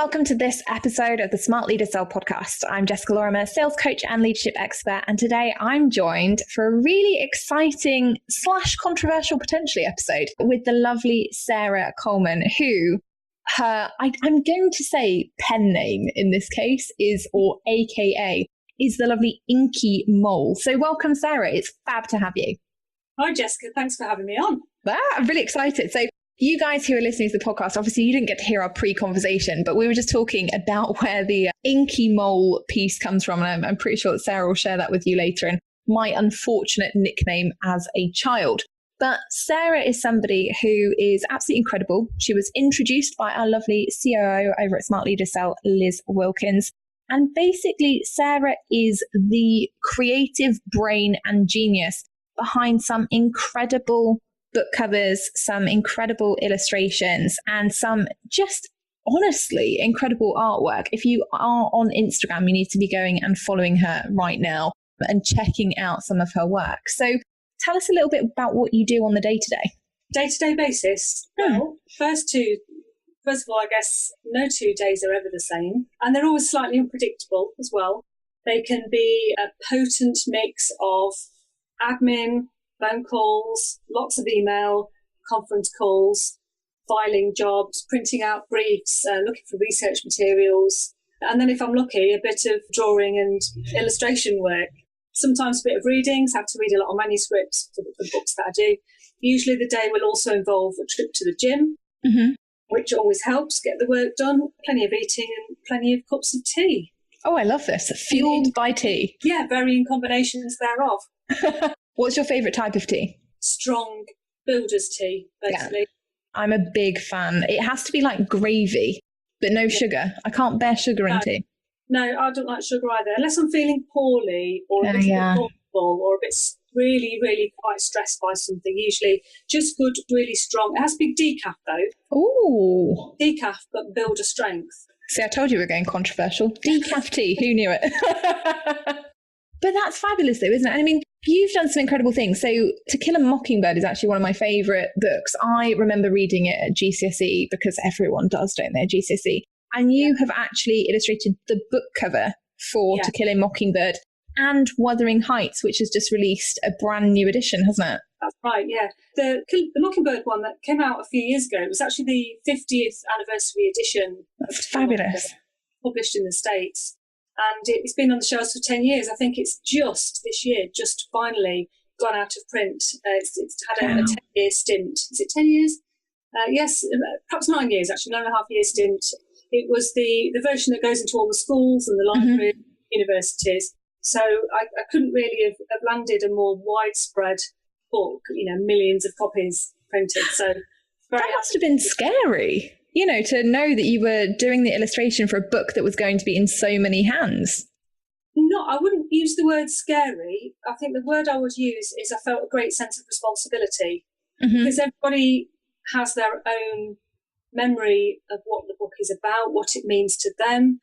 welcome to this episode of the Smart Leader Sell podcast. I'm Jessica Lorimer, sales coach and leadership expert, and today I'm joined for a really exciting / controversial potentially episode with the lovely Sarah Coleman, who I'm going to say pen name in this case is, or AKA, is the lovely InkyMole. So welcome, Sarah. It's fab to have you. Hi, Jessica. Thanks for having me on. I'm really excited. So you guys who are listening to the podcast, obviously you didn't get to hear our pre-conversation, but we were just talking about where the InkyMole piece comes from. And I'm pretty sure that Sarah will share that with you later, and my unfortunate nickname as a child. But Sarah is somebody who is absolutely incredible. She was introduced by our lovely COO over at Smart Leader Sell, Liz Wilkins. And basically, Sarah is the creative brain and genius behind some incredible book covers, some incredible illustrations, and some just honestly incredible artwork. If you are on Instagram, you need to be going and following her right now and checking out some of her work. So tell us a little bit about what you do on the day-to-day. Day-to-day basis? Well, first of all, I guess no 2 days are ever the same, and they're always slightly unpredictable as well. They can be a potent mix of admin, phone calls, lots of email, conference calls, filing jobs, printing out briefs, looking for research materials. And then if I'm lucky, a bit of drawing and illustration work. Sometimes a bit of readings, have to read a lot of manuscripts for the books that I do. Usually the day will also involve a trip to the gym, which always helps get the work done. Plenty of eating and plenty of cups of tea. Oh, I love this. Fueled by tea. Yeah, varying combinations thereof. What's your favourite type of tea? Strong builder's tea, basically. Yeah. I'm a big fan. It has to be like gravy, but no sugar. I can't bear sugar in tea. No, I don't like sugar either. Unless I'm feeling poorly or a little bit comfortable or a bit really, really quite stressed by something. Usually just good, really strong. It has to be decaf though. Ooh. Decaf, but builder strength. See, I told you we were going controversial. Decaf tea. Who knew it? But that's fabulous though, isn't it? And I mean, you've done some incredible things. So To Kill a Mockingbird is actually one of my favourite books. I remember reading it at GCSE because everyone does, don't they, at GCSE. And you have actually illustrated the book cover for To Kill a Mockingbird and Wuthering Heights, which has just released a brand new edition, hasn't it? That's right, yeah. The Mockingbird one that came out a few years ago, it was actually the 50th anniversary edition. That's fabulous. Published in the States. And it's been on the shelves for 10 years. I think it's just this year, just finally gone out of print. It's had a 10-year stint. Is it 10 years? Yes, perhaps 9 years, actually, 9.5 year stint. It was the version that goes into all the schools and the libraries, universities. So I couldn't really have landed a more widespread book, millions of copies printed. So that must have been scary. To know that you were doing the illustration for a book that was going to be in so many hands. No, I wouldn't use the word scary. I think the word I would use is I felt a great sense of responsibility because everybody has their own memory of what the book is about, what it means to them.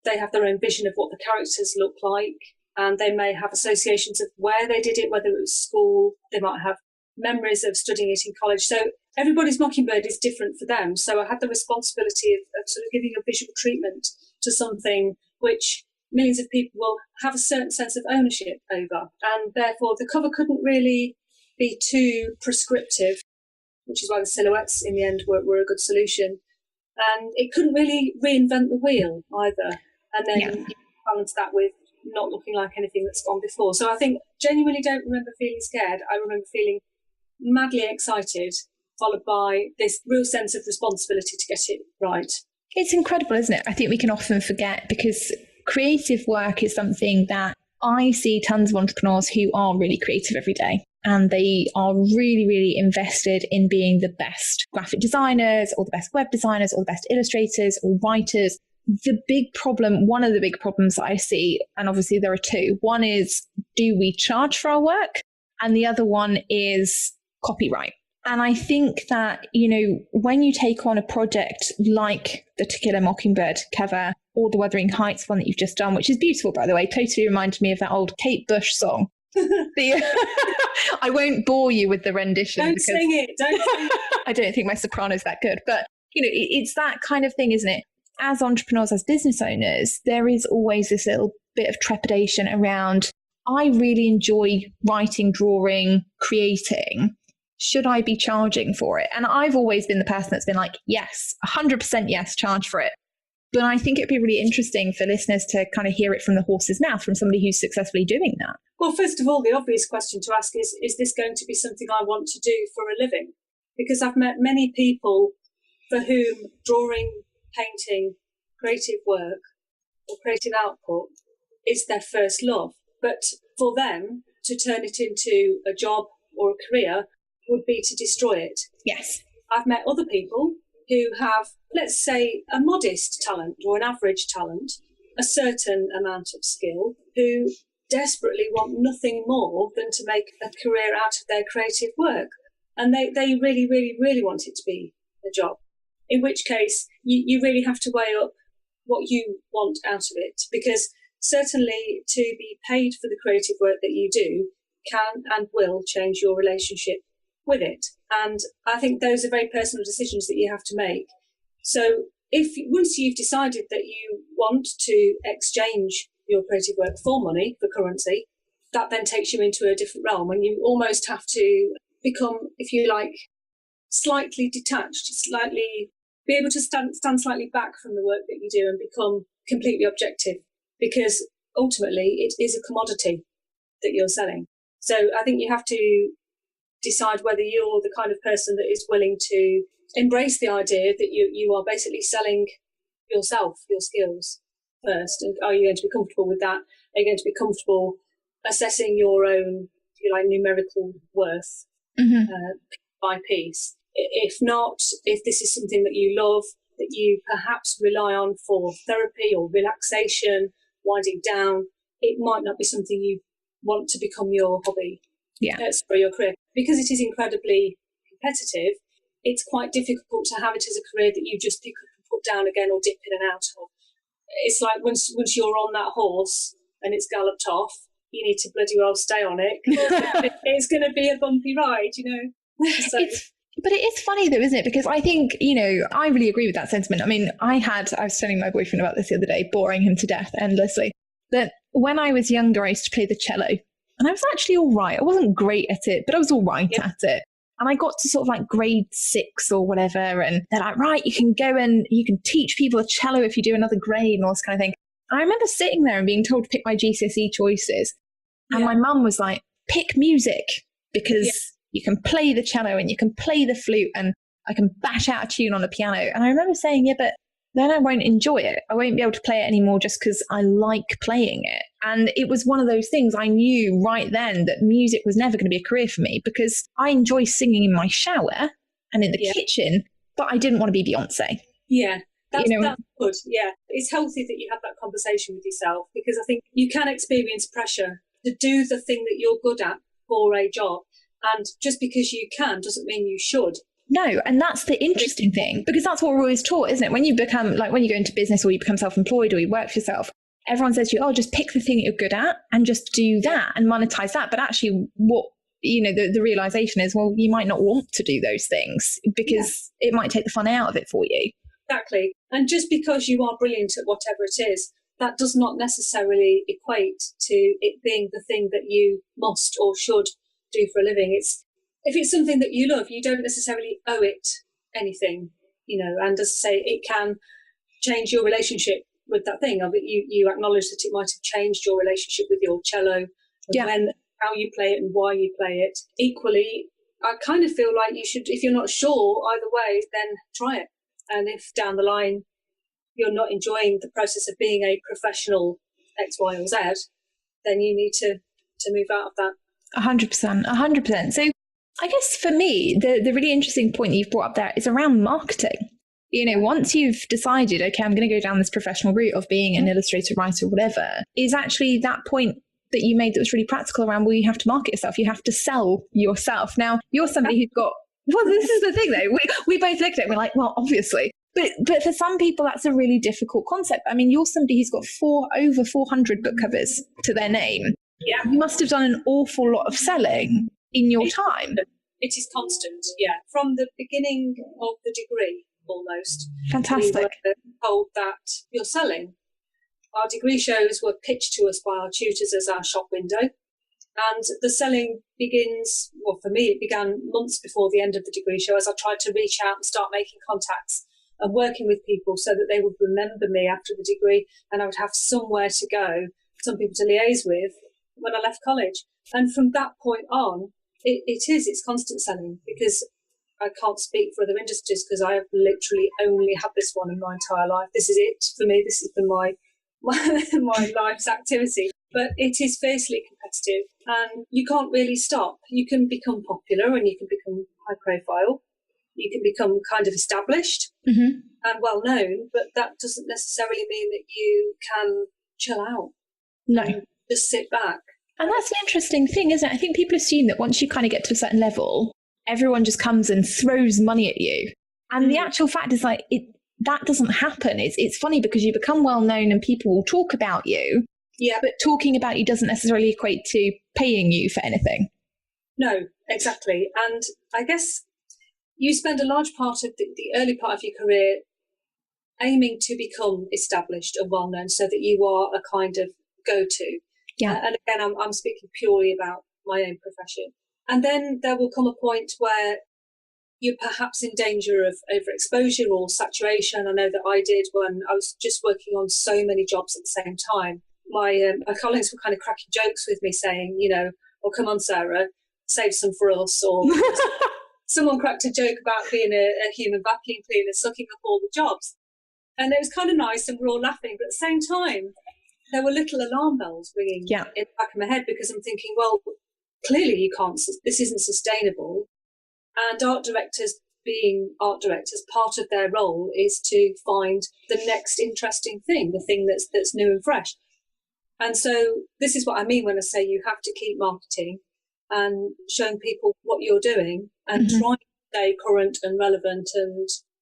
They have their own vision of what the characters look like, and they may have associations of where they did it, whether it was school. They might have memories of studying it in college. So everybody's Mockingbird is different for them. So I had the responsibility of sort of giving a visual treatment to something which millions of people will have a certain sense of ownership over. And therefore the cover couldn't really be too prescriptive, which is why the silhouettes in the end were a good solution. And it couldn't really reinvent the wheel either. And then you balance that with not looking like anything that's gone before. So I think genuinely don't remember feeling scared. I remember feeling madly excited, followed by this real sense of responsibility to get it right. It's incredible, isn't it? I think we can often forget because creative work is something that I see tons of entrepreneurs who are really creative every day. And they are really, really invested in being the best graphic designers or the best web designers or the best illustrators or writers. The big problem, one of the big problems that I see, and obviously there are two. One is, do we charge for our work? And the other one is copyright. And I think that, when you take on a project like the To Kill a Mockingbird cover or the Wuthering Heights one that you've just done, which is beautiful, by the way, totally reminded me of that old Kate Bush song. I won't bore you with the rendition. Don't sing it. I don't think my soprano's that good. But, it's that kind of thing, isn't it? as entrepreneurs, as business owners, there is always this little bit of trepidation around, I really enjoy writing, drawing, creating. Should I be charging for it? And I've always been the person that's been like, yes, 100% yes, charge for it. But I think it'd be really interesting for listeners to kind of hear it from the horse's mouth, from somebody who's successfully doing that. Well, first of all, the obvious question to ask is this going to be something I want to do for a living? Because I've met many people for whom drawing, painting, creative work or creative output is their first love. But for them to turn it into a job or a career would be to destroy it. Yes. I've met other people who have, let's say, a modest talent or an average talent, a certain amount of skill, who desperately want nothing more than to make a career out of their creative work. And they really, really, really want it to be a job. In which case, you really have to weigh up what you want out of it, because certainly to be paid for the creative work that you do can and will change your relationship with it. And I think those are very personal decisions that you have to make. So once you've decided that you want to exchange your creative work for money, for currency, that then takes you into a different realm, and you almost have to become, if you like, slightly detached, slightly be able to stand slightly back from the work that you do and become completely objective, because ultimately it is a commodity that you're selling. So I think you have to decide whether you're the kind of person that is willing to embrace the idea that you are basically selling yourself, your skills first. And are you going to be comfortable with that? Are you going to be comfortable assessing your own, if you like, numerical worth by piece? If not, if this is something that you love, that you perhaps rely on for therapy or relaxation, winding down, it might not be something you want to become your hobby. For your career, because it is incredibly competitive. It's quite difficult to have it as a career that you just pick up and put down again or dip in and out of. It's like once you're on that horse and it's galloped off, you need to bloody well stay on it. It's going to be a bumpy ride, you know. So. But it is funny though, isn't it? Because I think, you know, I really agree with that sentiment. I mean, I was telling my boyfriend about this the other day, boring him to death endlessly, that when I was younger, I used to play the cello. And I was actually all right. I wasn't great at it, but I was all right at it. And I got to sort of like grade 6 or whatever. And they're like, right, you can go and you can teach people a cello if you do another grade and all this kind of thing. And I remember sitting there and being told to pick my GCSE choices. And my mum was like, pick music, because you can play the cello and you can play the flute and I can bash out a tune on the piano. And I remember saying, yeah, but then I won't enjoy it. I won't be able to play it anymore just because I like playing it. And it was one of those things I knew right then that music was never going to be a career for me, because I enjoy singing in my shower and in the kitchen, but I didn't want to be Beyonce. Yeah, that's good. Yeah, it's healthy that you have that conversation with yourself, because I think you can experience pressure to do the thing that you're good at for a job. And just because you can doesn't mean you should. No, and that's the interesting thing, because that's what we're always taught, isn't it? When you become, like when you go into business or you become self-employed or you work for yourself, everyone says to you, oh, just pick the thing that you're good at and just do that and monetize that. But actually what, you know, the realization is, well, you might not want to do those things because it might take the fun out of it for you. Exactly. And just because you are brilliant at whatever it is, that does not necessarily equate to it being the thing that you must or should do for a living. If it's something that you love, you don't necessarily owe it anything, you know, and as I say, it can change your relationship with that thing. You acknowledge that it might have changed your relationship with your cello, and how you play it and why you play it. Equally, I kind of feel like you should, if you're not sure either way, then try it. And if down the line you're not enjoying the process of being a professional X, Y, or Z, then you need to move out of that. 100%. So I guess for me, the really interesting point that you've brought up there is around marketing. You know, once you've decided, okay, I'm going to go down this professional route of being an illustrator, writer, whatever, is actually that point that you made that was really practical around, well, you have to market yourself. You have to sell yourself. Now, you're somebody who's got, well, this is the thing though. We both looked at it and we're like, well, obviously. But for some people, that's a really difficult concept. I mean, you're somebody who's got over 400 book covers to their name. Yeah. You must have done an awful lot of selling in your time. It is constant, yeah. From the beginning of the degree, almost. Fantastic. We were told that you're selling. Our degree shows were pitched to us by our tutors as our shop window. And the selling begins, well, for me, it began months before the end of the degree show as I tried to reach out and start making contacts and working with people so that they would remember me after the degree and I would have somewhere to go, some people to liaise with when I left college. And from that point on, it's constant selling, because I can't speak for other industries because I have literally only had this one in my entire life. This is it for me. This has been my life's activity. But it is fiercely competitive and you can't really stop. You can become popular and you can become high profile. You can become kind of established and well known, but that doesn't necessarily mean that you can chill out. No. And just sit back. And that's an interesting thing, isn't it? I think people assume that once you kind of get to a certain level, everyone just comes and throws money at you. And the actual fact is like, that doesn't happen. It's funny because you become well known and people will talk about you. Yeah. But talking about you doesn't necessarily equate to paying you for anything. No, exactly. And I guess you spend a large part of the early part of your career aiming to become established and well known so that you are a kind of go-to. Yeah. And again, I'm speaking purely about my own profession. And then there will come a point where you're perhaps in danger of overexposure or saturation. I know that I did when I was just working on so many jobs at the same time. My colleagues were kind of cracking jokes with me saying, oh, come on, Sarah, save some for us. Or someone cracked a joke about being a human vacuum cleaner, sucking up all the jobs. And it was kind of nice and we're all laughing. But at the same time, there were little alarm bells ringing in the back of my head because I'm thinking, well, clearly you can't, this isn't sustainable. And art directors, being art directors, part of their role is to find the next interesting thing, the thing that's new and fresh. And so this is what I mean when I say you have to keep marketing and showing people what you're doing and trying to stay current and relevant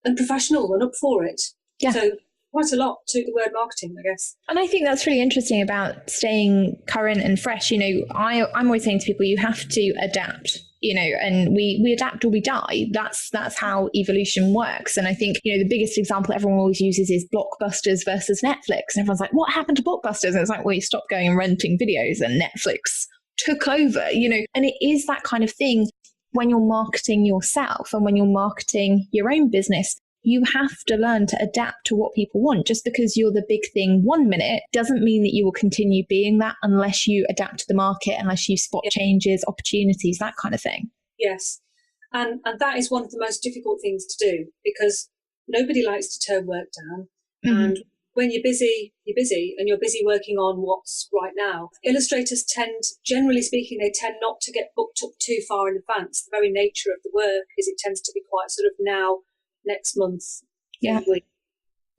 and professional and up for it. Yeah. So quite a lot to the word marketing, I guess. And I think that's really interesting about staying current and fresh. I'm always saying to people, you have to adapt, and we adapt or we die. That's how evolution works. And I think, the biggest example everyone always uses is Blockbusters versus Netflix. And everyone's like, what happened to Blockbusters? And it's like, well, you stopped going and renting videos and Netflix took over, and it is that kind of thing when you're marketing yourself and when you're marketing your own business. You have to learn to adapt to what people want. Just because you're the big thing one minute doesn't mean that you will continue being that unless you adapt to the market, unless you spot changes, opportunities, that kind of thing. Yes. And that is one of the most difficult things to do because nobody likes to turn work down. And when you're busy and you're busy working on what's right now. Illustrators generally speaking, they tend not to get booked up too far in advance. The very nature of the work is it tends to be quite sort of now, next month. Yeah. The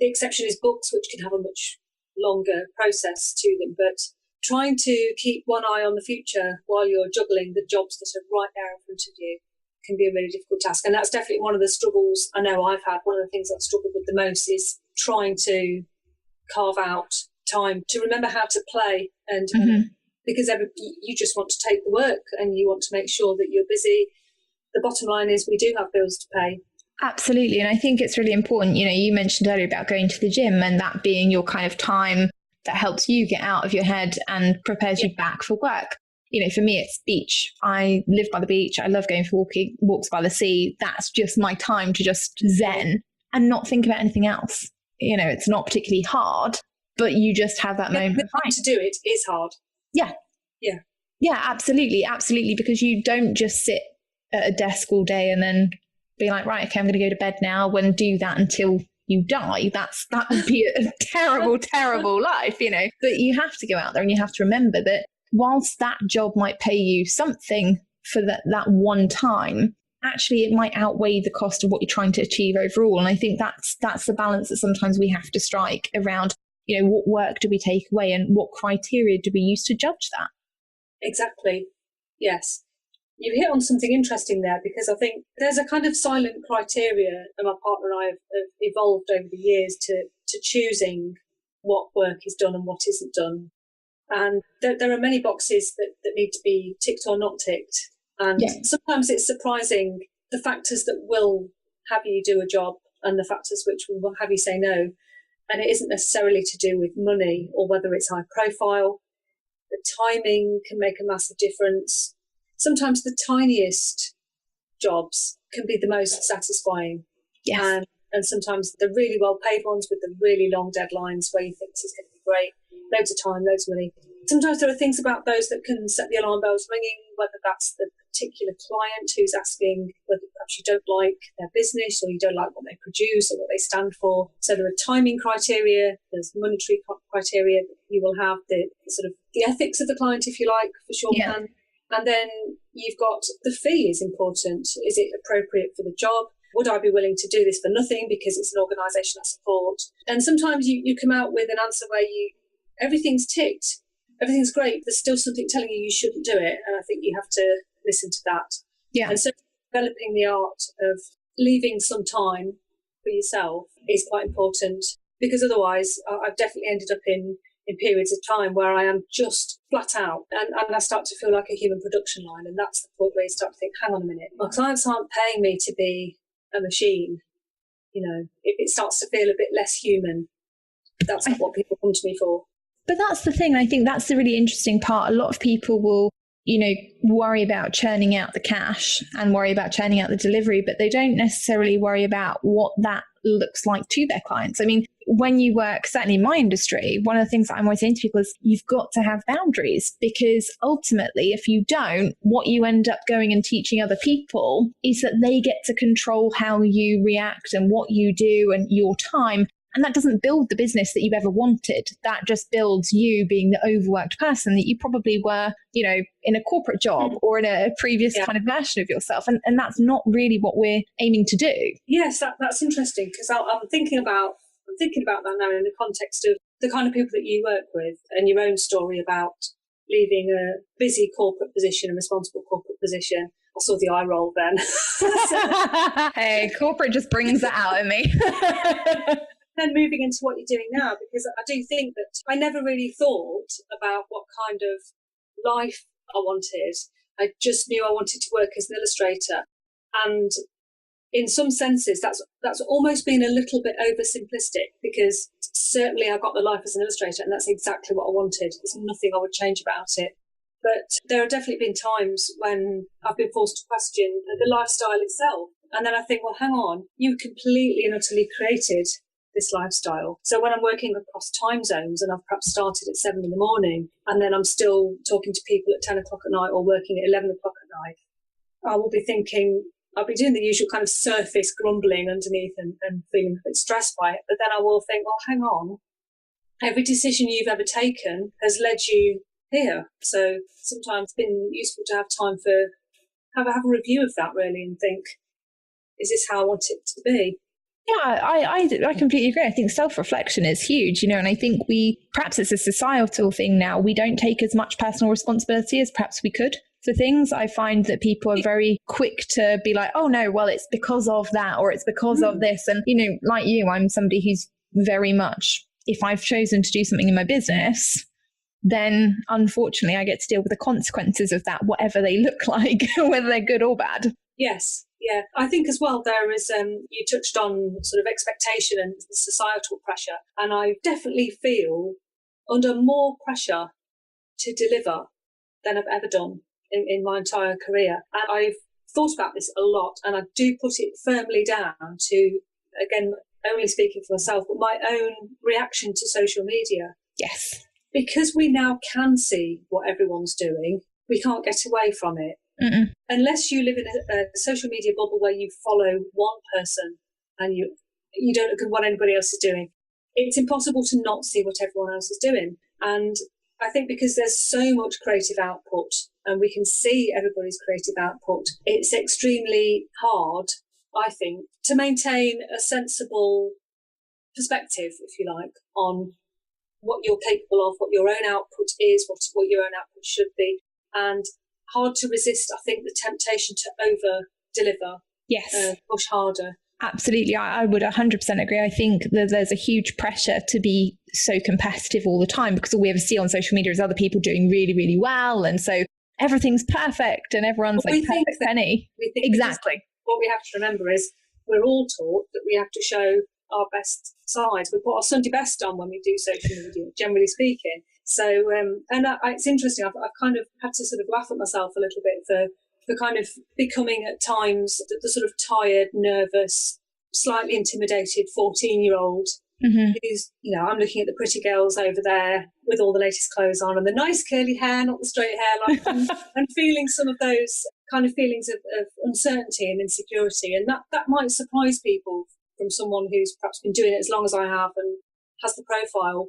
exception is books, which can have a much longer process to them. But trying to keep one eye on the future while you're juggling the jobs that are right there in front of you can be a really difficult task. And that's definitely one of the struggles I know I've had. One of the things I've struggled with the most is trying to carve out time to remember how to play. And because you just want to take the work and you want to make sure that you're busy. The bottom line is we do have bills to pay. Absolutely. And I think it's really important. You mentioned earlier about going to the gym and that being your kind of time that helps you get out of your head and prepares you back for work. For me, it's beach. I live by the beach. I love going for walks by the sea. That's just my time to just zen and not think about anything else. It's not particularly hard, but you just have that moment. The time to do it is hard. Yeah. Yeah. Yeah, absolutely. Absolutely. Because you don't just sit at a desk all day and then be like, right, okay, I'm going to go to bed now and do that until you die. That would be a terrible, terrible life, But you have to go out there and you have to remember that whilst that job might pay you something for that one time, actually it might outweigh the cost of what you're trying to achieve overall. And I think that's the balance that sometimes we have to strike around, what work do we take away and what criteria do we use to judge that? Exactly. Yes. You hit on something interesting there because I think there's a kind of silent criteria that my partner and I have evolved over the years to choosing what work is done and what isn't done. And there are many boxes that need to be ticked or not ticked. And sometimes it's surprising the factors that will have you do a job and the factors which will have you say no. And it isn't necessarily to do with money or whether it's high profile. The timing can make a massive difference. Sometimes the tiniest jobs can be the most satisfying. Yes. And sometimes the really well-paid ones with the really long deadlines where you think this is going to be great, loads of time, loads of money. Sometimes there are things about those that can set the alarm bells ringing, whether that's the particular client who's asking whether perhaps you don't like their business or you don't like what they produce or what they stand for. So there are timing criteria, there's monetary criteria that you will have, the sort of the ethics of the client, if you like, for shorthand. Yeah. And then you've got the fee is important. Is it appropriate for the job? Would I be willing to do this for nothing because it's an organisation I support? And sometimes you come out with an answer where everything's ticked, everything's great, there's still something telling you shouldn't do it. And I think you have to listen to that. Yeah. And so developing the art of leaving some time for yourself is quite important, because otherwise I've definitely ended up in periods of time where I am just flat out and I start to feel like a human production line. And that's the point where you start to think, hang on a minute, my clients aren't paying me to be a machine. You know, if it starts to feel a bit less human, that's not what people come to me for. But that's the thing. I think that's the really interesting part. A lot of people will, worry about churning out the cash and worry about churning out the delivery, but they don't necessarily worry about what that looks like to their clients. I mean, when you work, certainly in my industry, one of the things that I'm always saying to people is you've got to have boundaries, because ultimately, if you don't, what you end up going and teaching other people is that they get to control how you react and what you do and your time. And that doesn't build the business that you ever wanted. That just builds you being the overworked person that you probably were, in a corporate job or in a previous kind of version of yourself. And that's not really what we're aiming to do. Yes, that's interesting, because I'm thinking about that now in the context of the kind of people that you work with and your own story about leaving a busy corporate position, a responsible corporate position. I saw the eye roll then. Hey, corporate just brings that out in me. Then moving into what you're doing now, because I do think that I never really thought about what kind of life I wanted. I just knew I wanted to work as an illustrator. And in some senses, that's almost been a little bit oversimplistic, because certainly I got the life as an illustrator and that's exactly what I wanted. There's nothing I would change about it. But there have definitely been times when I've been forced to question the lifestyle itself. And then I think, well, hang on, you completely and utterly created this lifestyle. So when I'm working across time zones and I've perhaps started at 7 a.m. and then I'm still talking to people at 10 o'clock at night or working at 11 o'clock at night, I will be thinking, I'll be doing the usual kind of surface grumbling underneath and feeling a bit stressed by it. But then I will think, well, hang on, every decision you've ever taken has led you here. So sometimes it's been useful to have time for, have a review of that really and think, is this how I want it to be? Yeah, I completely agree. I think self-reflection is huge, and I think perhaps it's a societal thing now. We don't take as much personal responsibility as perhaps we could for things. I find that people are very quick to be like, oh no, well, it's because of that, or it's because of this. And, like you, I'm somebody who's very much, if I've chosen to do something in my business, then unfortunately I get to deal with the consequences of that, whatever they look like, whether they're good or bad. Yes. Yeah, I think as well there is, you touched on sort of expectation and societal pressure, and I definitely feel under more pressure to deliver than I've ever done in my entire career. And I've thought about this a lot, and I do put it firmly down to, again, only speaking for myself, but my own reaction to social media. Yes. Because we now can see what everyone's doing, we can't get away from it. Mm-mm. Unless you live in a social media bubble where you follow one person and you don't look at what anybody else is doing, it's impossible to not see what everyone else is doing. And I think because there's so much creative output and we can see everybody's creative output, it's extremely hard, I think, to maintain a sensible perspective, if you like, on what you're capable of, what your own output is, what your own output should be. And hard to resist, I think, the temptation to over-deliver. Yes. Push harder. Absolutely. I would 100% agree. I think that there's a huge pressure to be so competitive all the time, because all we ever see on social media is other people doing really, really well. And so everything's perfect and everyone's like perfect penny. We think exactly. What we have to remember is we're all taught that we have to show our best sides. We put our Sunday best on when we do social media, generally speaking. So, it's interesting. I've kind of had to sort of laugh at myself a little bit for kind of becoming at times the sort of tired, nervous, slightly intimidated 14-year-old who's, I'm looking at the pretty girls over there with all the latest clothes on and the nice curly hair, not the straight hairline, and feeling some of those kind of feelings of uncertainty and insecurity. And that might surprise people from someone who's perhaps been doing it as long as I have and has the profile.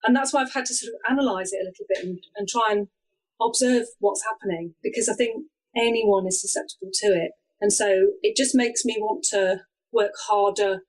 And that's why I've had to sort of analyse it a little bit and try and observe what's happening, because I think anyone is susceptible to it. And so it just makes me want to work harder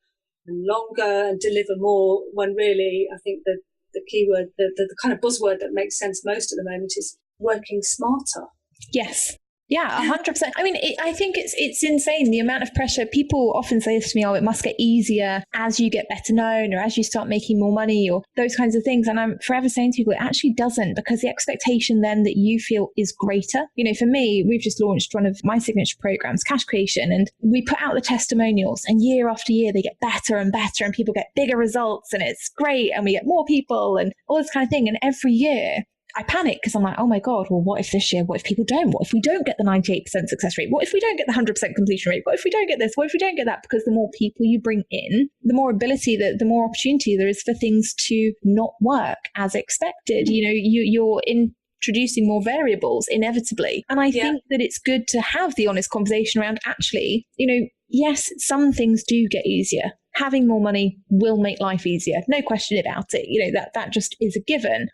and longer and deliver more, when really I think the keyword, the kind of buzzword that makes sense most at the moment is working smarter. Yes. Yeah, 100%. I mean, I think it's insane, the amount of pressure. People often say this to me, oh, it must get easier as you get better known or as you start making more money or those kinds of things. And I'm forever saying to people, it actually doesn't, because the expectation then that you feel is greater. For me, we've just launched one of my signature programs, Cash Creation, and we put out the testimonials, and year after year, they get better and better and people get bigger results and it's great and we get more people and all this kind of thing. And every year, I panic because I'm like, oh my God, well, what if this year, what if people don't? What if we don't get the 98% success rate? What if we don't get the 100% completion rate? What if we don't get this? What if we don't get that? Because the more people you bring in, the more ability, the more opportunity there is for things to not work as expected. You're introducing more variables inevitably. And I think that it's good to have the honest conversation around actually, yes, some things do get easier. Having more money will make life easier. No question about it. That just is a given.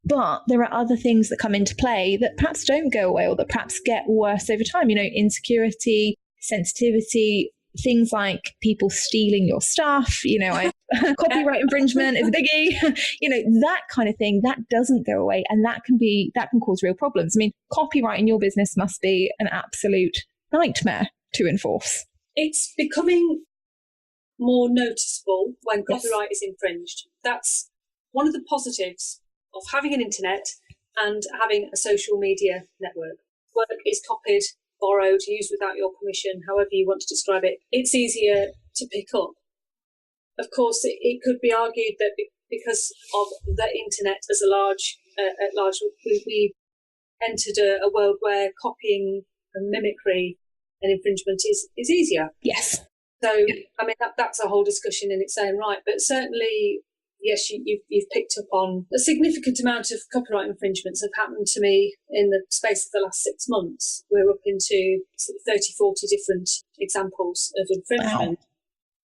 But there are other things that come into play that perhaps don't go away or that perhaps get worse over time. Insecurity, sensitivity, things like people stealing your stuff, copyright infringement is a biggie, that kind of thing, that doesn't go away. And that can cause real problems. I mean, copyright in your business must be an absolute nightmare to enforce. It's becoming more noticeable when copyright is infringed. That's one of the positives of having an internet and having a social media network. Work is copied, borrowed, used without your permission, however you want to describe it. It's easier to pick up. Of course, it could be argued that because of the internet as at large, we entered a world where copying and mimicry and infringement is easier. Yes. So, I mean, that's a whole discussion in its own right. But certainly, yes, you've picked up on a significant amount of copyright infringements have happened to me in the space of the last 6 months. We're up into 30, 40 different examples of infringement. Wow.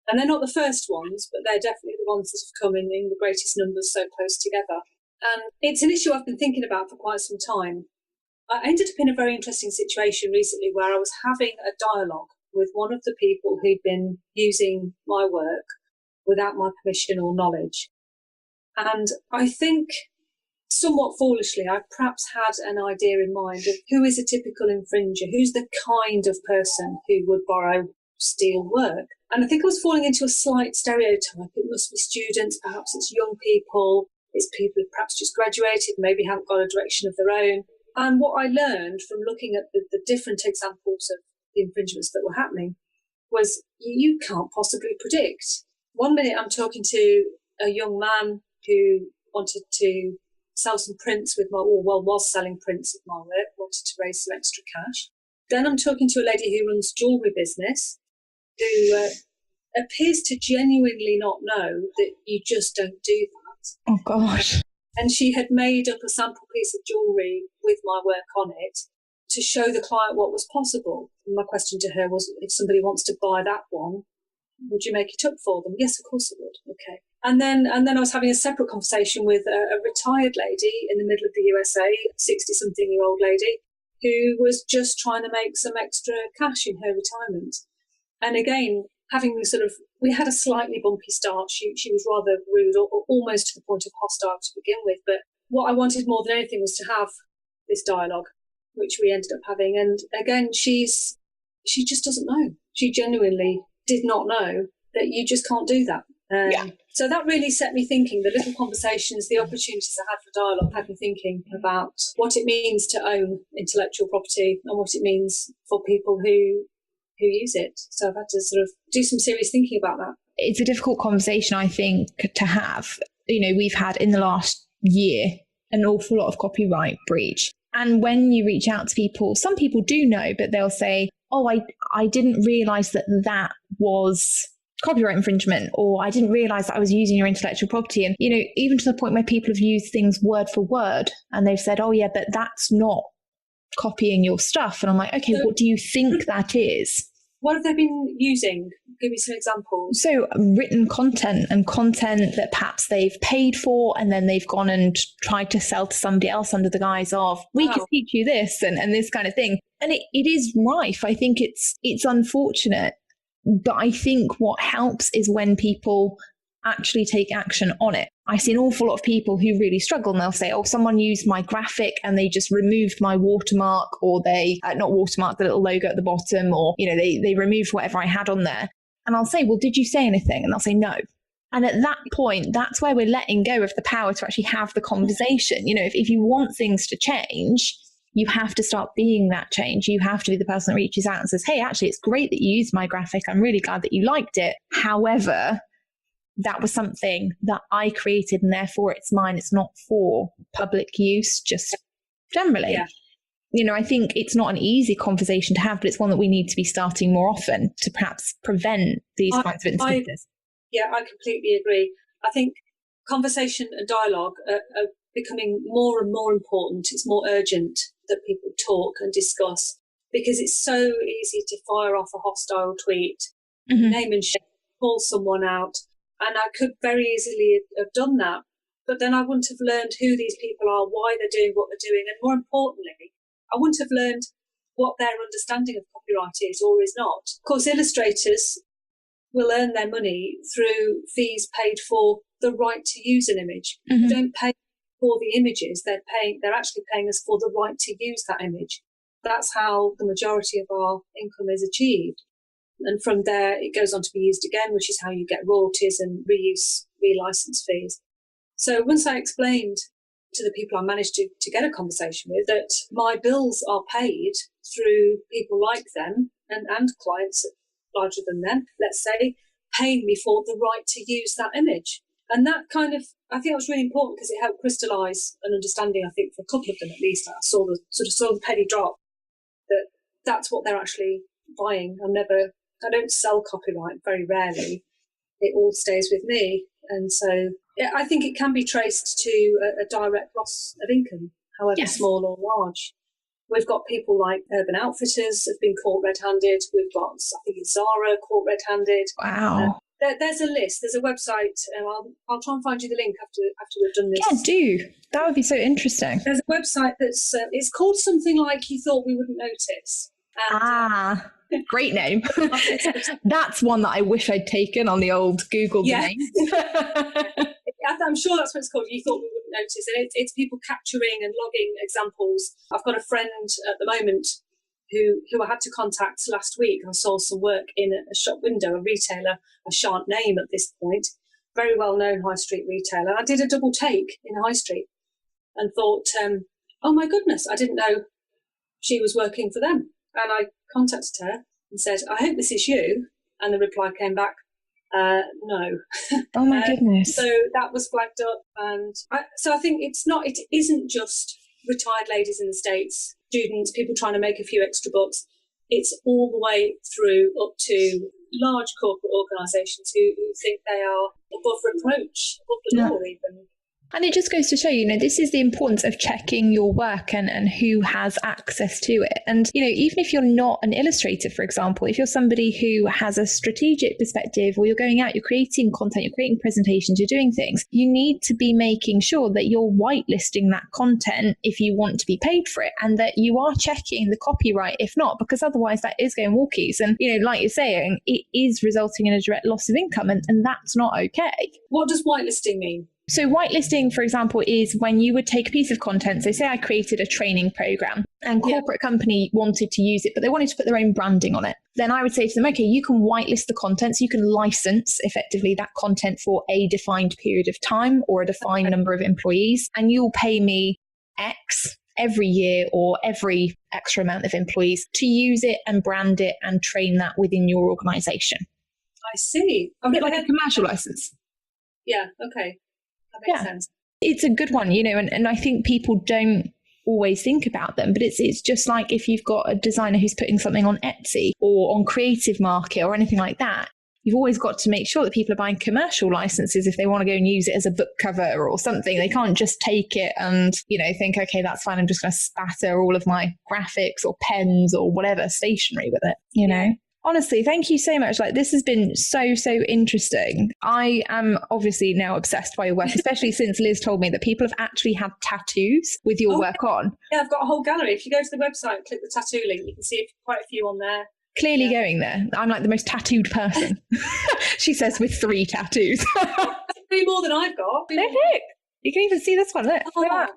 And they're not the first ones, but they're definitely the ones that have come in the greatest numbers so close together. And it's an issue I've been thinking about for quite some time. I ended up in a very interesting situation recently where I was having a dialogue with one of the people who'd been using my work without my permission or knowledge. And I think, somewhat foolishly, I perhaps had an idea in mind of who is a typical infringer, who's the kind of person who would borrow, steal work. And I think I was falling into a slight stereotype. It must be students, perhaps it's young people, it's people who perhaps just graduated, maybe haven't got a direction of their own. And what I learned from looking at the different examples of the infringements that were happening was you can't possibly predict. One minute I'm talking to a young man who wanted to sell some prints with was selling prints of my work, wanted to raise some extra cash. Then I'm talking to a lady who runs jewellery business who appears to genuinely not know that you just don't do that. Oh, gosh. And she had made up a sample piece of jewellery with my work on it to show the client what was possible. And my question to her was, if somebody wants to buy that one, would you make it up for them? Yes, of course I would. Okay. And then I was having a separate conversation with a retired lady in the middle of the USA, 60-something-year-old lady, who was just trying to make some extra cash in her retirement. And again, we had a slightly bumpy start. She was rather rude, or almost to the point of hostile to begin with. But what I wanted more than anything was to have this dialogue, which we ended up having. And again, she just doesn't know. She genuinely did not know that you just can't do that. So that really set me thinking. The little conversations, the opportunities I had for dialogue had me thinking about what it means to own intellectual property and what it means for people who use it. So I've had to sort of do some serious thinking about that. It's a difficult conversation, I think, to have. We've had in the last year an awful lot of copyright breach. And when you reach out to people, some people do know, but they'll say, oh, I didn't realize that was copyright infringement, or I didn't realize that I was using your intellectual property. And, even to the point where people have used things word for word and they've said, oh yeah, but that's not copying your stuff. And I'm like, okay, what do you think that is? What have they been using? Give me some examples. So written content and content that perhaps they've paid for and then they've gone and tried to sell to somebody else under the guise of, we can teach you this and this kind of thing. And it is rife. I think it's unfortunate. But I think what helps is when people actually take action on it. I see an awful lot of people who really struggle and they'll say, oh, someone used my graphic and they just removed my watermark, or they, not watermark, the little logo at the bottom, or, they removed whatever I had on there. And I'll say, well, did you say anything? And they'll say no. And at that point, that's where we're letting go of the power to actually have the conversation. If you want things to change, you have to start being that change. You have to be the person that reaches out and says, hey, actually, it's great that you used my graphic. I'm really glad that you liked it. However, that was something that I created and therefore it's mine. It's not for public use, just generally. Yeah. I think it's not an easy conversation to have, but it's one that we need to be starting more often to perhaps prevent these kinds of instances. I completely agree. I think conversation and dialogue are becoming more and more important. It's more urgent that people talk and discuss, because it's so easy to fire off a hostile tweet, name and shame, call someone out. And I could very easily have done that, but then I wouldn't have learned who these people are, why they're doing what they're doing, and more importantly, I wouldn't have learned what their understanding of copyright is or is not. Of course, illustrators will earn their money through fees paid for the right to use an image. They don't pay for the images, they're actually paying us for the right to use that image. That's how the majority of our income is achieved. And from there, it goes on to be used again, which is how you get royalties and reuse, relicense fees. So once I explained to the people I managed to get a conversation with that my bills are paid through people like them and clients larger than them, let's say, paying me for the right to use that image. And that I think that was really important because it helped crystallise an understanding, I think, for a couple of them at least. I saw the penny drop that that's what they're actually buying. I don't sell copyright, very rarely. It all stays with me. And so I think it can be traced to a direct loss of income, however small or large. We've got people like Urban Outfitters have been caught red-handed. We've got, I think it's Zara caught red-handed. Wow. There's a list. There's a website. I'll try and find you the link after we've done this. Yeah, do. That would be so interesting. There's a website that's it's called something like You Thought We Wouldn't Notice. And, great name. That's one that I wish I'd taken on the old Google domain. I'm sure that's what it's called. You Thought We Wouldn't Notice. And it's people capturing and logging examples. I've got a friend at the moment who I had to contact last week. I saw some work in a shop window, a retailer I shan't name at this point, very well-known high street retailer. I did a double take in high street and thought, oh my goodness, I didn't know she was working for them. And I contacted her and said, I hope this is you. And the reply came back, no. Oh my goodness. So that was flagged up. And I think it isn't just retired ladies in the States, students, people trying to make a few extra bucks. It's all the way through up to large corporate organisations who think they are above reproach, above the law even. And it just goes to show, this is the importance of checking your work and who has access to it. And, even if you're not an illustrator, for example, if you're somebody who has a strategic perspective, or you're going out, you're creating content, you're creating presentations, you're doing things, you need to be making sure that you're whitelisting that content if you want to be paid for it, and that you are checking the copyright if not, because otherwise that is going walkies. And, like you're saying, it is resulting in a direct loss of income, and that's not okay. What does whitelisting mean? So whitelisting, for example, is when you would take a piece of content. So say I created a training program and corporate company wanted to use it, but they wanted to put their own branding on it. Then I would say to them, okay, you can whitelist the content. So you can license effectively that content for a defined period of time or a defined number of employees. And you'll pay me X every year or every extra amount of employees to use it and brand it and train that within your organization. I see. A bit like a commercial license. Yeah, okay. That makes sense. It's a good one, and I think people don't always think about them, but it's just like if you've got a designer who's putting something on Etsy or on Creative Market or anything like that, you've always got to make sure that people are buying commercial licenses if they want to go and use it as a book cover or something. They can't just take it and, think, okay, that's fine, I'm just going to spatter all of my graphics or pens or whatever stationery with it, Honestly, thank you so much. Like, this has been so interesting. I am obviously now obsessed by your work, especially since Liz told me that people have actually had tattoos with your work on. Yeah, I've got a whole gallery. If you go to the website and click the tattoo link, you can see quite a few on there. Clearly going there. I'm like the most tattooed person. She says with 3 tattoos. 3 more than I've got. No, look. You can even see this one. Look. Oh, Look.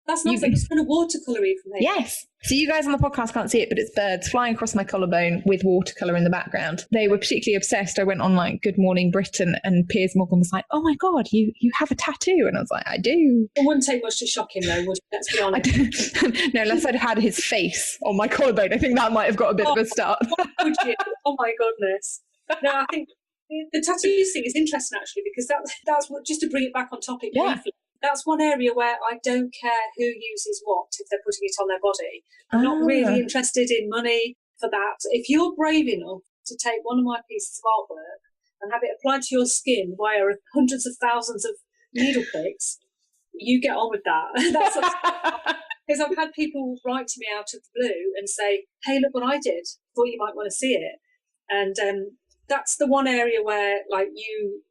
That's nice. I'm just going to watercolour from here. Yes. So you guys on the podcast can't see it, but it's birds flying across my collarbone with watercolour in the background. They were particularly obsessed. I went on like Good Morning Britain and Piers Morgan was like, oh my God, you have a tattoo. And I was like, I do. It wouldn't take much to shock him though, would it? Let's be honest. No, unless I'd had his face on my collarbone. I think that might have got a bit of a start. Would you? Oh my goodness. No, I think the tattoos thing is interesting actually, because that's what, just to bring it back on topic briefly. That's one area where I don't care who uses what if they're putting it on their body. I'm not really interested in money for that. If you're brave enough to take one of my pieces of artwork and have it applied to your skin via hundreds of thousands of needle pricks, you get on with that. Because I've had people write to me out of the blue and say, hey, look what I did. Thought you might want to see it. And that's the one area where, like, you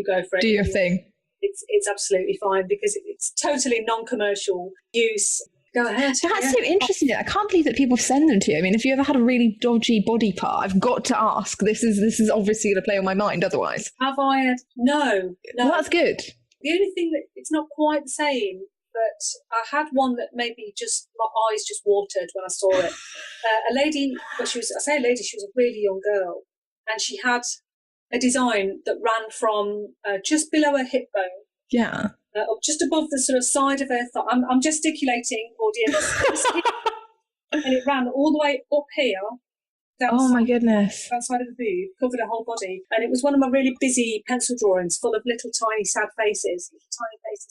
go for it. Do your thing. It's absolutely fine because it's totally non-commercial use. Go ahead. That's so interesting. I can't believe that people send them to you. I mean, if you ever had a really dodgy body part, I've got to ask. This is obviously going to play on my mind otherwise. Have I had? No. Well, that's good. The only thing that it's not quite the same, but I had one that maybe just my eyes just watered when I saw it. A lady, she was a really young girl, and she had a design that ran from just below her hip bone. Yeah. Just above the sort of side of her thigh. I'm gesticulating, audience. And it ran all the way up here. Oh my goodness. That side of the boob, covered her whole body. And it was one of my really busy pencil drawings full of little tiny sad faces.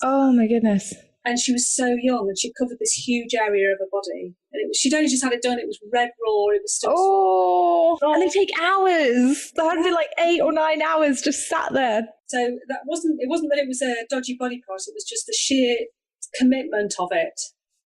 Oh my goodness. And she was so young and she covered this huge area of her body. And she'd only just had it done. It was red raw. It was still... and they take hours. They had to be like 8 or 9 hours just sat there. So it wasn't that it was a dodgy body part. It was just the sheer commitment of it.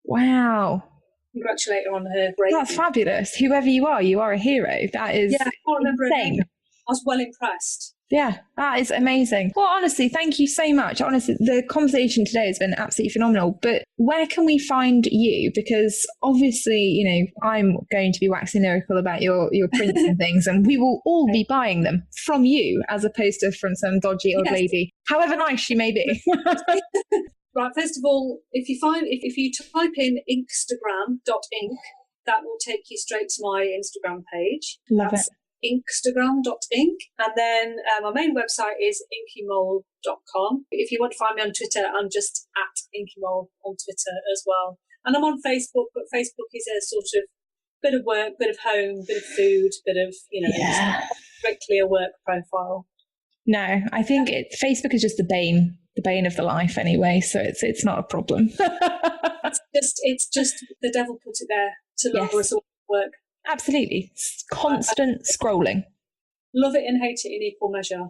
Wow. Congratulate her on her break. That's fabulous. Whoever you are a hero. That is I can't remember insane. I was well impressed. Yeah, that is amazing. Well, honestly, thank you so much. Honestly, the conversation today has been absolutely phenomenal. But where can we find you? Because obviously, I'm going to be waxing lyrical about your prints and things, and we will all be buying them from you as opposed to from some dodgy old lady, however nice she may be. Right, first of all, if you type in inkstagram.ink, that will take you straight to my Instagram page. Love it. Inkstagram.ink, and then my main website is InkyMole.com. If you want to find me on Twitter, I'm just at InkyMole on Twitter as well. And I'm on Facebook, but Facebook is a sort of bit of work, bit of home, bit of food, bit of, strictly a work profile. No, I think Facebook is just the bane of the life anyway, so it's not a problem. it's just the devil put it there to lower us all work. Absolutely. Constant scrolling. Love it and hate it in equal measure.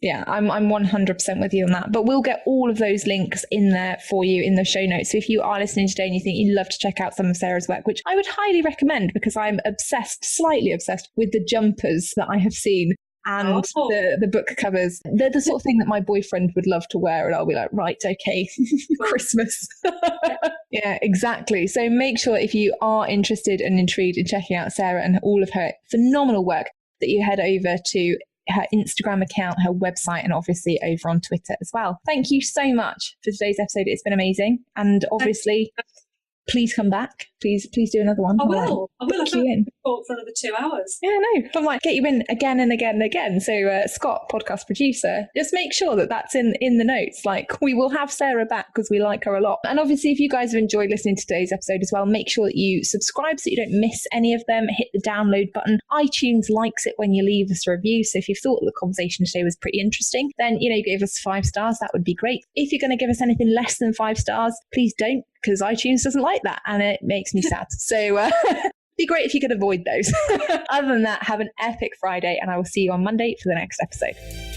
Yeah, I'm 100% with you on that. But we'll get all of those links in there for you in the show notes. So if you are listening today and you think you'd love to check out some of Sarah's work, which I would highly recommend because I'm slightly obsessed with the jumpers that I have seen and the book covers. They're the sort of thing that my boyfriend would love to wear, and I'll be like, right, okay, Christmas. Yeah, exactly. So make sure if you are interested and intrigued in checking out Sarah and all of her phenomenal work that you head over to her Instagram account, her website, and obviously over on Twitter as well. Thank you so much for today's episode. It's been amazing. And obviously, please come back. Please do another one. I will. I'll book you in. For another 2 hours. Yeah, no, I might get you in again and again and again. So Scott, podcast producer, just make sure that that's in the notes. Like, we will have Sarah back because we like her a lot. And obviously, if you guys have enjoyed listening to today's episode as well, make sure that you subscribe so you don't miss any of them. Hit the download button. iTunes likes it when you leave us a review. So if you thought the conversation today was pretty interesting, then, give us 5 stars. That would be great. If you're going to give us anything less than 5 stars, please don't, because iTunes doesn't like that and it makes me sad. So be great if you could avoid those. Other than that, have an epic Friday and I will see you on Monday for the next episode.